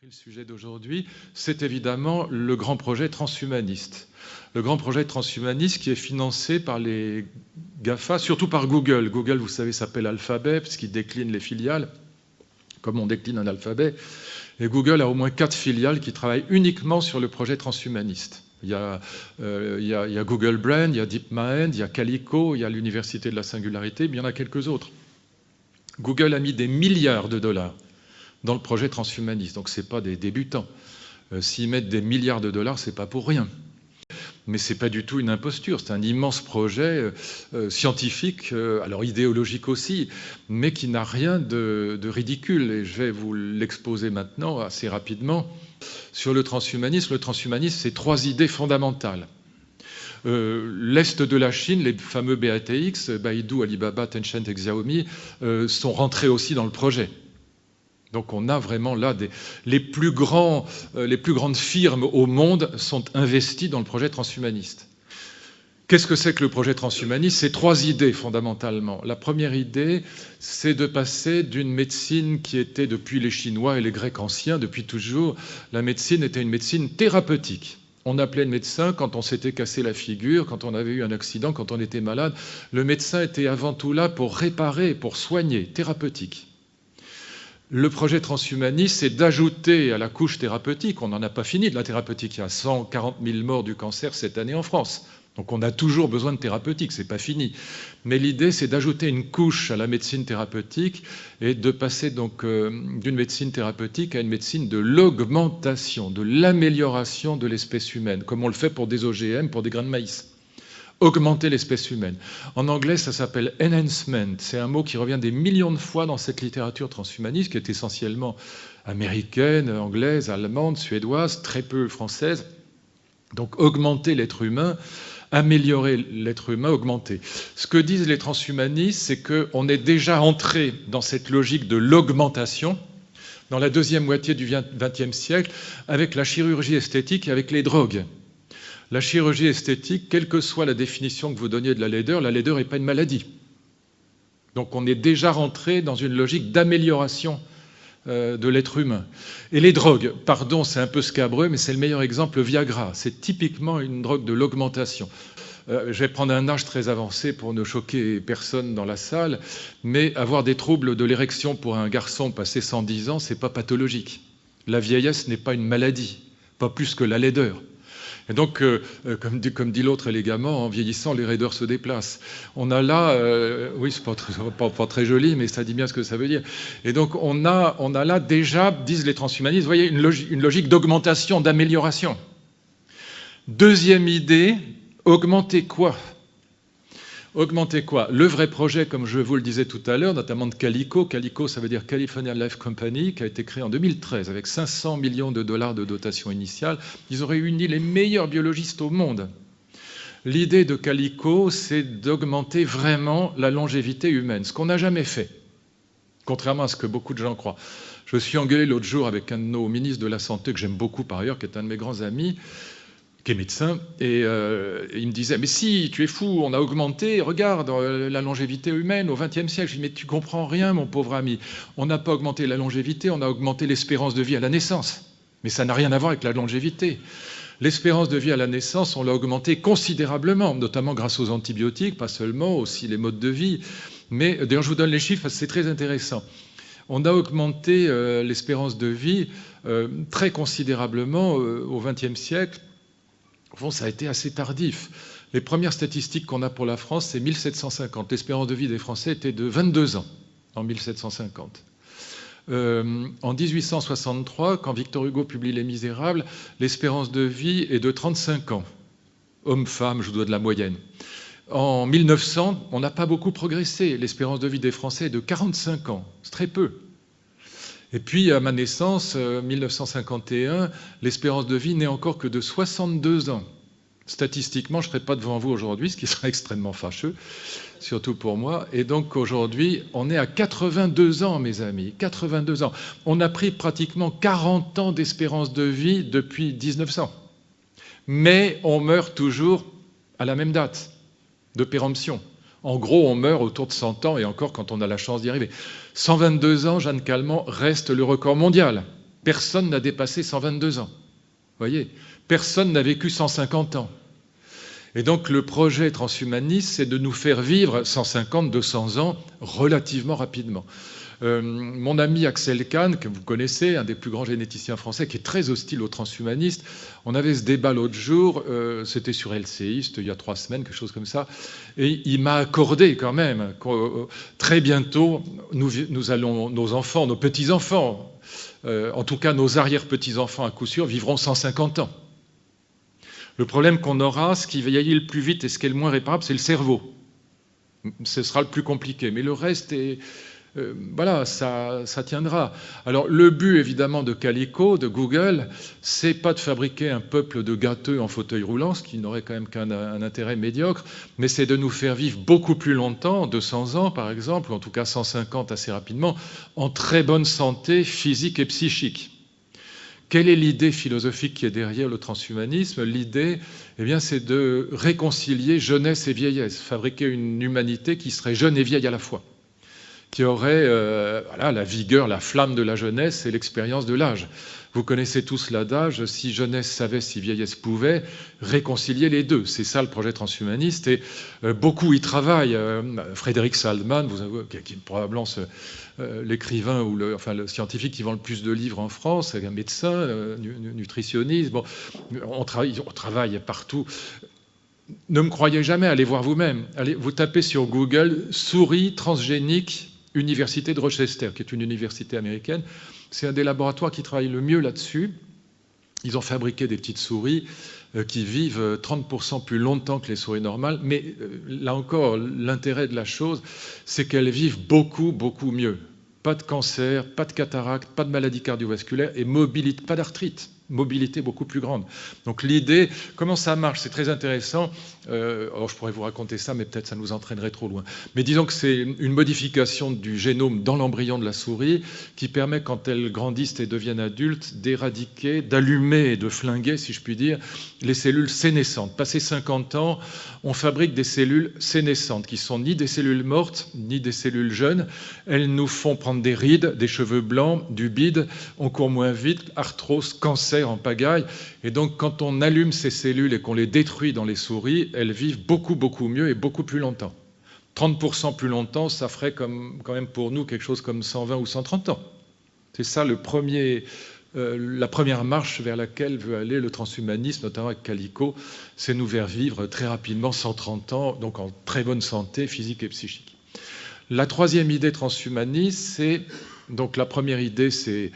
Le sujet d'aujourd'hui, c'est évidemment le grand projet transhumaniste. Le grand projet transhumaniste qui est financé par les GAFA, surtout par Google. Google, vous savez, s'appelle Alphabet, parce qu'il décline les filiales, comme on décline un alphabet. Et Google a au moins 4 filiales qui travaillent uniquement sur le projet transhumaniste. Il y a Google Brain, il y a DeepMind, il y a Calico, il y a l'Université de la Singularité, mais il y en a quelques autres. Google a mis des milliards de dollars dans le projet transhumaniste. Donc ce n'est pas des débutants. S'ils mettent des milliards de dollars, ce n'est pas pour rien. Mais ce n'est pas du tout une imposture. C'est un immense projet scientifique, alors idéologique aussi, mais qui n'a rien de ridicule. Et je vais vous l'exposer maintenant assez rapidement. Sur le transhumanisme, c'est 3 idées fondamentales. L'Est de la Chine, les fameux BATX, Baidu, Alibaba, Tencent et Xiaomi, sont rentrés aussi dans le projet. Donc on a vraiment là les plus grandes firmes au monde sont investies dans le projet transhumaniste. Qu'est-ce que c'est que le projet transhumaniste? C'est 3 idées fondamentalement. La première idée, c'est de passer d'une médecine qui était depuis les Chinois et les Grecs anciens, depuis toujours, la médecine était une médecine thérapeutique. On appelait le médecin quand on s'était cassé la figure, quand on avait eu un accident, quand on était malade. Le médecin était avant tout là pour réparer, pour soigner, thérapeutique. Le projet transhumaniste, c'est d'ajouter à la couche thérapeutique, on n'en a pas fini de la thérapeutique, il y a 140 000 morts du cancer cette année en France. Donc on a toujours besoin de thérapeutique, c'est pas fini. Mais l'idée, c'est d'ajouter une couche à la médecine thérapeutique et de passer donc d'une médecine thérapeutique à une médecine de l'augmentation, de l'amélioration de l'espèce humaine, comme on le fait pour des OGM, pour des grains de maïs. Augmenter l'espèce humaine. En anglais, ça s'appelle enhancement. C'est un mot qui revient des millions de fois dans cette littérature transhumaniste, qui est essentiellement américaine, anglaise, allemande, suédoise, très peu française. Donc augmenter l'être humain, améliorer l'être humain, augmenter. Ce que disent les transhumanistes, c'est qu'on est déjà entré dans cette logique de l'augmentation dans la deuxième moitié du XXe siècle avec la chirurgie esthétique et avec les drogues. La chirurgie esthétique, quelle que soit la définition que vous donniez de la laideur n'est pas une maladie. Donc on est déjà rentré dans une logique d'amélioration de l'être humain. Et les drogues, pardon, c'est un peu scabreux, mais c'est le meilleur exemple, le Viagra. C'est typiquement une drogue de l'augmentation. Je vais prendre un âge très avancé pour ne choquer personne dans la salle, mais avoir des troubles de l'érection pour un garçon passé 110 ans, c'est pas pathologique. La vieillesse n'est pas une maladie, pas plus que la laideur. Et donc, comme dit l'autre élégamment, en vieillissant, les raideurs se déplacent. On a là, oui, c'est pas très joli, mais ça dit bien ce que ça veut dire. Et donc, on a là déjà, disent les transhumanistes, vous voyez, une logique d'augmentation, d'amélioration. Deuxième idée, augmenter quoi? Augmenter quoi? Le vrai projet, comme je vous le disais tout à l'heure, notamment de Calico. Calico, ça veut dire California Life Company, qui a été créé en 2013 avec 500 millions de dollars de dotation initiale. Ils ont réuni les meilleurs biologistes au monde. L'idée de Calico, c'est d'augmenter vraiment la longévité humaine, ce qu'on n'a jamais fait, contrairement à ce que beaucoup de gens croient. Je me suis engueulé l'autre jour avec un de nos ministres de la Santé, que j'aime beaucoup par ailleurs, qui est un de mes grands amis, qui est médecin, et il me disait « Mais si, tu es fou, on a augmenté, regarde, la longévité humaine au XXe siècle. » Je dis « Mais tu comprends rien, mon pauvre ami. On n'a pas augmenté la longévité, on a augmenté l'espérance de vie à la naissance. Mais ça n'a rien à voir avec la longévité. L'espérance de vie à la naissance, on l'a augmentée considérablement, notamment grâce aux antibiotiques, pas seulement, aussi les modes de vie. Mais d'ailleurs, je vous donne les chiffres, c'est très intéressant. On a augmenté l'espérance de vie très considérablement au XXe siècle. Au fond, ça a été assez tardif. Les premières statistiques qu'on a pour la France, c'est 1750. L'espérance de vie des Français était de 22 ans en 1750. En 1863, quand Victor Hugo publie Les Misérables, l'espérance de vie est de 35 ans. Homme-femme, je vous donne la moyenne. En 1900, on n'a pas beaucoup progressé. L'espérance de vie des Français est de 45 ans. C'est très peu. Et puis, à ma naissance, 1951, l'espérance de vie n'est encore que de 62 ans. Statistiquement, je ne serai pas devant vous aujourd'hui, ce qui serait extrêmement fâcheux, surtout pour moi. Et donc, aujourd'hui, on est à 82 ans, mes amis, 82 ans. On a pris pratiquement 40 ans d'espérance de vie depuis 1900. Mais on meurt toujours à la même date de péremption. En gros, on meurt autour de 100 ans, et encore quand on a la chance d'y arriver. 122 ans, Jeanne Calment reste le record mondial. Personne n'a dépassé 122 ans. Vous voyez, personne n'a vécu 150 ans. Et donc le projet transhumaniste, c'est de nous faire vivre 150, 200 ans relativement rapidement. Mon ami Axel Kahn, que vous connaissez, un des plus grands généticiens français, qui est très hostile aux transhumanistes, on avait ce débat l'autre jour, c'était sur LCI, c'était il y a 3 semaines, quelque chose comme ça, et il m'a accordé quand même, très bientôt, nous allons, nos enfants, nos petits-enfants, en tout cas nos arrière-petits-enfants à coup sûr, vivront 150 ans. Le problème qu'on aura, ce qui vieillit le plus vite et ce qui est le moins réparable, c'est le cerveau. Ce sera le plus compliqué, mais le reste est... voilà, ça tiendra. Alors, le but, évidemment, de Calico, de Google, c'est pas de fabriquer un peuple de gâteux en fauteuil roulant, ce qui n'aurait quand même qu'un intérêt médiocre, mais c'est de nous faire vivre beaucoup plus longtemps, 200 ans par exemple, ou en tout cas 150 assez rapidement, en très bonne santé physique et psychique. Quelle est l'idée philosophique qui est derrière le transhumanisme? L'idée, eh bien, c'est de réconcilier jeunesse et vieillesse, fabriquer une humanité qui serait jeune et vieille à la fois, qui aurait voilà, la vigueur, la flamme de la jeunesse et l'expérience de l'âge. Vous connaissez tous l'adage, si jeunesse savait, si vieillesse pouvait, réconcilier les deux. C'est ça le projet transhumaniste, et beaucoup y travaillent. Frédéric Salman, qui est probablement l'écrivain ou le scientifique qui vend le plus de livres en France, un médecin, nutritionniste, bon, on travaille partout. Ne me croyez jamais, allez voir vous-même. Vous tapez sur Google « souris transgénique Université de Rochester », qui est une université américaine. C'est un des laboratoires qui travaille le mieux là-dessus. Ils ont fabriqué des petites souris qui vivent 30% plus longtemps que les souris normales. Mais là encore, l'intérêt de la chose, c'est qu'elles vivent beaucoup, beaucoup mieux. Pas de cancer, pas de cataracte, pas de maladie cardiovasculaire et mobilité, pas d'arthrite. Mobilité beaucoup plus grande. Donc l'idée, comment ça marche? C'est très intéressant. Alors je pourrais vous raconter ça, mais peut-être ça nous entraînerait trop loin. Mais disons que c'est une modification du génome dans l'embryon de la souris qui permet, quand elles grandissent et deviennent adultes, d'éradiquer, d'allumer et de flinguer, si je puis dire, les cellules sénescentes. Passé 50 ans, on fabrique des cellules sénescentes qui sont ni des cellules mortes, ni des cellules jeunes. Elles nous font prendre des rides, des cheveux blancs, du bide, on court moins vite, arthrose, cancer en pagaille. Et donc, quand on allume ces cellules et qu'on les détruit dans les souris, elles vivent beaucoup, beaucoup mieux et beaucoup plus longtemps. 30% plus longtemps, ça ferait quand même pour nous quelque chose comme 120 ou 130 ans. C'est ça la première marche vers laquelle veut aller le transhumanisme, notamment avec Calico, c'est nous faire vivre très rapidement 130 ans, donc en très bonne santé physique et psychique. La troisième idée transhumaniste, c'est... Donc la première idée, c'est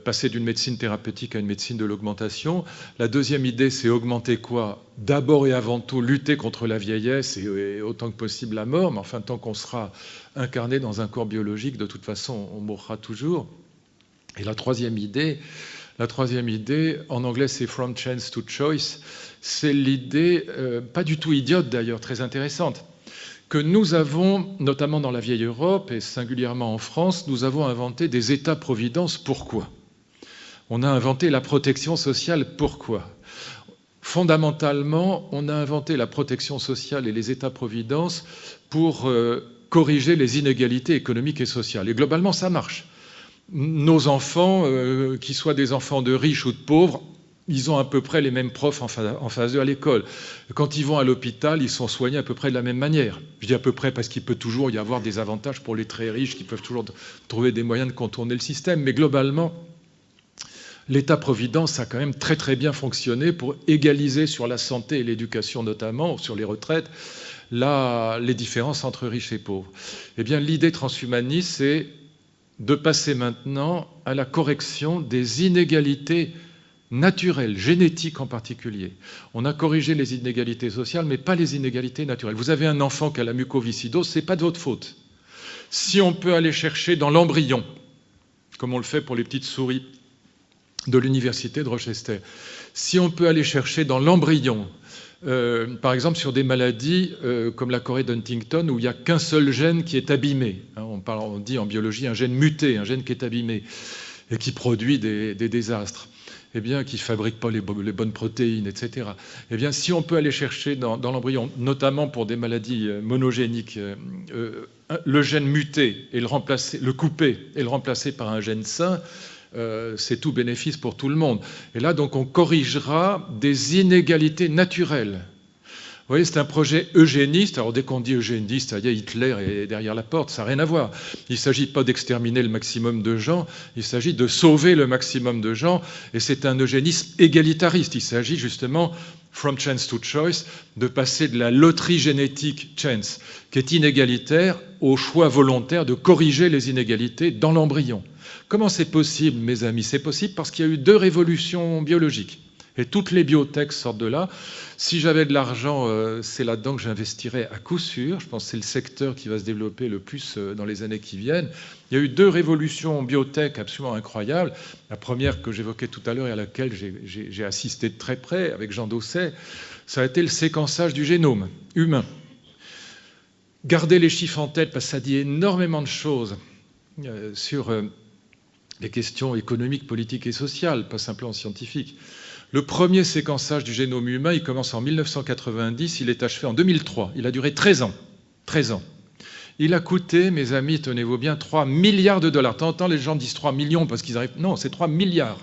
passer d'une médecine thérapeutique à une médecine de l'augmentation. La deuxième idée, c'est augmenter quoi? D'abord et avant tout, lutter contre la vieillesse et autant que possible la mort. Mais enfin, tant qu'on sera incarné dans un corps biologique, de toute façon, on mourra toujours. Et la troisième idée, en anglais, c'est From Chance to Choice. C'est l'idée, pas du tout idiote d'ailleurs, très intéressante, que nous avons, notamment dans la vieille Europe et singulièrement en France, nous avons inventé des États-providence. Pourquoi? On a inventé la protection sociale. Pourquoi? Fondamentalement, on a inventé la protection sociale et les États-providence pour corriger les inégalités économiques et sociales. Et globalement, ça marche. Nos enfants, qu'ils soient des enfants de riches ou de pauvres, ils ont à peu près les mêmes profs en phase 2 à l'école. Quand ils vont à l'hôpital, ils sont soignés à peu près de la même manière. Je dis à peu près parce qu'il peut toujours y avoir des avantages pour les très riches qui peuvent toujours trouver des moyens de contourner le système. Mais globalement, l'État-providence a quand même très très bien fonctionné pour égaliser sur la santé et l'éducation notamment, sur les retraites, les différences entre riches et pauvres. Eh bien, l'idée transhumaniste, c'est de passer maintenant à la correction des inégalités naturelles, génétiques en particulier. On a corrigé les inégalités sociales, mais pas les inégalités naturelles. Vous avez un enfant qui a la mucoviscidose, ce n'est pas de votre faute. Si on peut aller chercher dans l'embryon, comme on le fait pour les petites souris de l'université de Rochester, si on peut aller chercher dans l'embryon, par exemple sur des maladies comme la chorée d'Huntington, où il n'y a qu'un seul gène qui est abîmé, hein, on dit en biologie un gène muté, un gène qui est abîmé, et qui produit des désastres, eh bien, qui ne fabrique pas les bonnes protéines, etc. Eh bien, si on peut aller chercher dans l'embryon, notamment pour des maladies monogéniques, le gène muté et le couper et le remplacer par un gène sain, c'est tout bénéfice pour tout le monde. Et là, donc, on corrigera des inégalités naturelles. Vous voyez, c'est un projet eugéniste. Alors, dès qu'on dit eugéniste, ça y est, Hitler est derrière la porte, ça n'a rien à voir. Il ne s'agit pas d'exterminer le maximum de gens, il s'agit de sauver le maximum de gens, et c'est un eugénisme égalitariste. Il s'agit justement, from chance to choice, de passer de la loterie génétique chance, qui est inégalitaire, au choix volontaire de corriger les inégalités dans l'embryon. Comment c'est possible, mes amis? C'est possible parce qu'il y a eu 2 révolutions biologiques. Et toutes les biotech sortent de là. Si j'avais de l'argent, c'est là-dedans que j'investirais à coup sûr. Je pense que c'est le secteur qui va se développer le plus dans les années qui viennent. Il y a eu 2 révolutions biotech absolument incroyables. La première que j'évoquais tout à l'heure et à laquelle j'ai assisté de très près avec Jean Dosset, ça a été le séquençage du génome humain. Gardez les chiffres en tête parce que ça dit énormément de choses sur les questions économiques, politiques et sociales, pas simplement scientifiques. Le premier séquençage du génome humain, il commence en 1990, il est achevé en 2003. Il a duré 13 ans. 13 ans. Il a coûté, mes amis, tenez-vous bien, 3 milliards de dollars. De temps en temps, les gens disent 3 millions parce qu'ils arrivent... Non, c'est 3 milliards.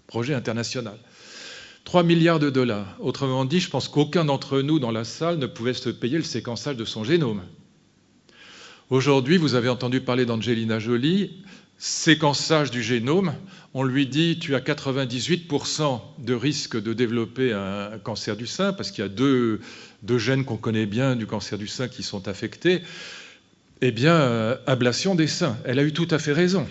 Projet international. 3 milliards de dollars. Autrement dit, je pense qu'aucun d'entre nous dans la salle ne pouvait se payer le séquençage de son génome. Aujourd'hui, vous avez entendu parler d'Angelina Jolie, séquençage du génome, on lui dit tu as 98% de risque de développer un cancer du sein, parce qu'il y a deux gènes qu'on connaît bien du cancer du sein qui sont affectés. Eh bien, ablation des seins. Elle a eu tout à fait raison.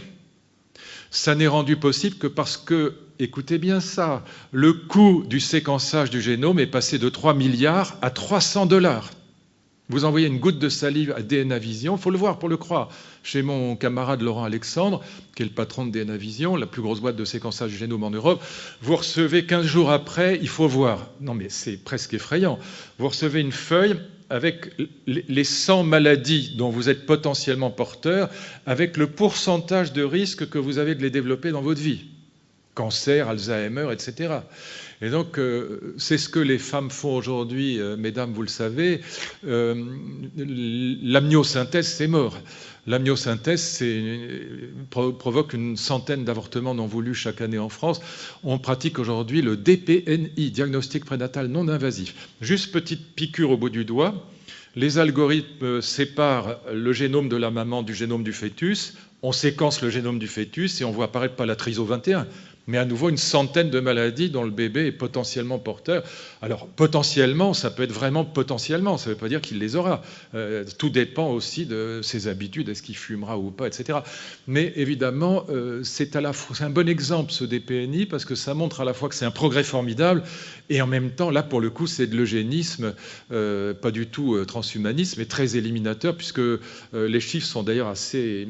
Ça n'est rendu possible que parce que, écoutez bien ça, le coût du séquençage du génome est passé de 3 milliards à 300 $. Vous envoyez une goutte de salive à DNA Vision, il faut le voir pour le croire. Chez mon camarade Laurent Alexandre, qui est le patron de DNA Vision, la plus grosse boîte de séquençage du génome en Europe, vous recevez 15 jours après, il faut voir. Non mais c'est presque effrayant. Vous recevez une feuille avec les 100 maladies dont vous êtes potentiellement porteur, avec le pourcentage de risque que vous avez de les développer dans votre vie. Cancer, Alzheimer, etc. Et donc, c'est ce que les femmes font aujourd'hui, mesdames, vous le savez. L'amniosynthèse, c'est mort. L'amniosynthèse provoque une centaine d'avortements non voulus chaque année en France. On pratique aujourd'hui le DPNI, diagnostic prénatal non invasif. Juste petite piqûre au bout du doigt. Les algorithmes séparent le génome de la maman du génome du fœtus. On séquence le génome du fœtus et on voit apparaître pas la triso 21, mais à nouveau une centaine de maladies dont le bébé est potentiellement porteur. Alors, potentiellement, ça peut être vraiment potentiellement, ça ne veut pas dire qu'il les aura. Tout dépend aussi de ses habitudes, est-ce qu'il fumera ou pas, etc. Mais évidemment, c'est un bon exemple, ce DPNI, parce que ça montre à la fois que c'est un progrès formidable, et en même temps, là, pour le coup, c'est de l'eugénisme, pas du tout transhumanisme, mais très éliminateur, puisque les chiffres sont d'ailleurs assez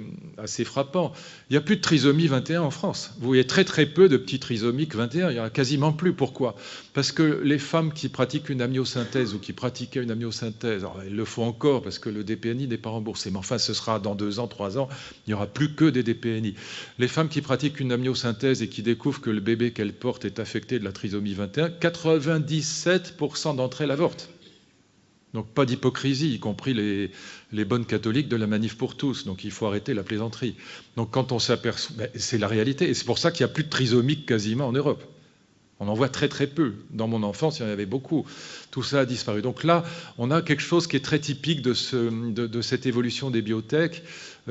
frappants. Il n'y a plus de trisomie 21 en France. Vous voyez très très peu de petits trisomiques 21, il n'y en a quasiment plus. Pourquoi? Parce que les femmes qui pratiquent une amniosynthèse ou qui pratiquaient une amniosynthèse, alors elles le font encore parce que le DPNI n'est pas remboursé, mais enfin ce sera dans 2 ans, 3 ans, il n'y aura plus que des DPNI. Les femmes qui pratiquent une amniosynthèse et qui découvrent que le bébé qu'elles portent est affecté de la trisomie 21, 97% d'entre elles avortent. Donc pas d'hypocrisie, y compris les bonnes catholiques de la Manif pour tous. Donc il faut arrêter la plaisanterie. Donc quand on s'aperçoit, c'est la réalité. Et c'est pour ça qu'il n'y a plus de trisomiques quasiment en Europe. On en voit très très peu. Dans mon enfance, il y en avait beaucoup. Tout ça a disparu. Donc là, on a quelque chose qui est très typique de cette évolution des biotech.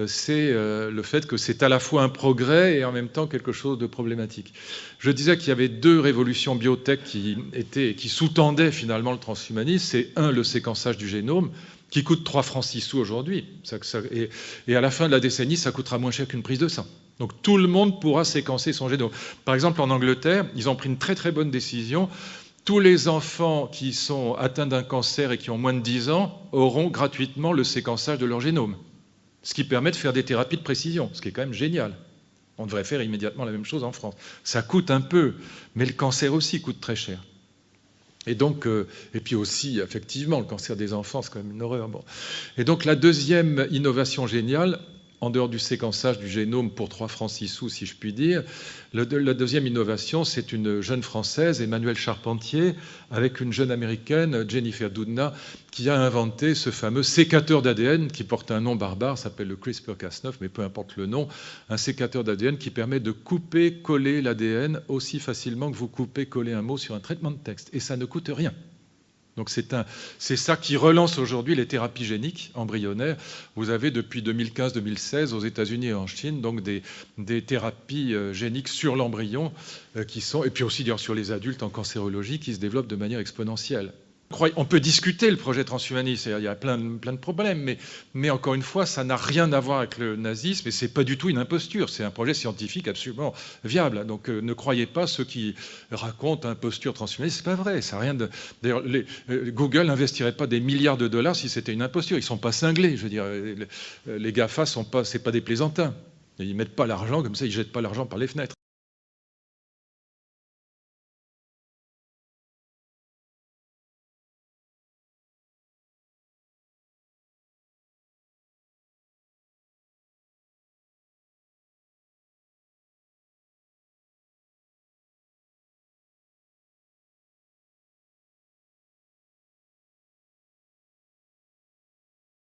C'est le fait que c'est à la fois un progrès et en même temps quelque chose de problématique. Je disais qu'il y avait 2 révolutions biotech qui sous-tendaient finalement le transhumanisme. C'est le séquençage du génome, qui coûte 3 francs 6 sous aujourd'hui. Et à la fin de la décennie, ça coûtera moins cher qu'une prise de sang. Donc tout le monde pourra séquencer son génome. Par exemple, en Angleterre, ils ont pris une très très bonne décision. Tous les enfants qui sont atteints d'un cancer et qui ont moins de 10 ans auront gratuitement le séquençage de leur génome. Ce qui permet de faire des thérapies de précision, ce qui est quand même génial. On devrait faire immédiatement la même chose en France. Ça coûte un peu, mais le cancer aussi coûte très cher. Et donc, et puis aussi, effectivement, le cancer des enfants, c'est quand même une horreur. Bon. Et donc, la deuxième innovation géniale, en dehors du séquençage du génome pour 3 francs 6 sous, si je puis dire. La deuxième innovation, c'est une jeune Française, Emmanuelle Charpentier, avec une jeune Américaine, Jennifer Doudna, qui a inventé ce fameux sécateur d'ADN qui porte un nom barbare, s'appelle le CRISPR-Cas9, mais peu importe le nom, un sécateur d'ADN qui permet de couper-coller l'ADN aussi facilement que vous coupez-coller un mot sur un traitement de texte. Et ça ne coûte rien. Donc c'est ça qui relance aujourd'hui les thérapies géniques embryonnaires. Vous avez depuis 2015-2016 aux États-Unis et en Chine donc des thérapies géniques sur l'embryon qui sont, et puis aussi d'ailleurs sur les adultes en cancérologie, qui se développent de manière exponentielle. On peut discuter le projet transhumaniste, il y a plein de problèmes, mais encore une fois, ça n'a rien à voir avec le nazisme et c'est pas du tout une imposture, c'est un projet scientifique absolument viable. Donc ne croyez pas ceux qui racontent imposture transhumaniste, c'est pas vrai. Ça a rien de... D'ailleurs, Google n'investirait pas des milliards de dollars si c'était une imposture. Ils sont pas cinglés, je veux dire. Les GAFA c'est pas des plaisantins. Ils mettent pas l'argent comme ça, ils jettent pas l'argent par les fenêtres.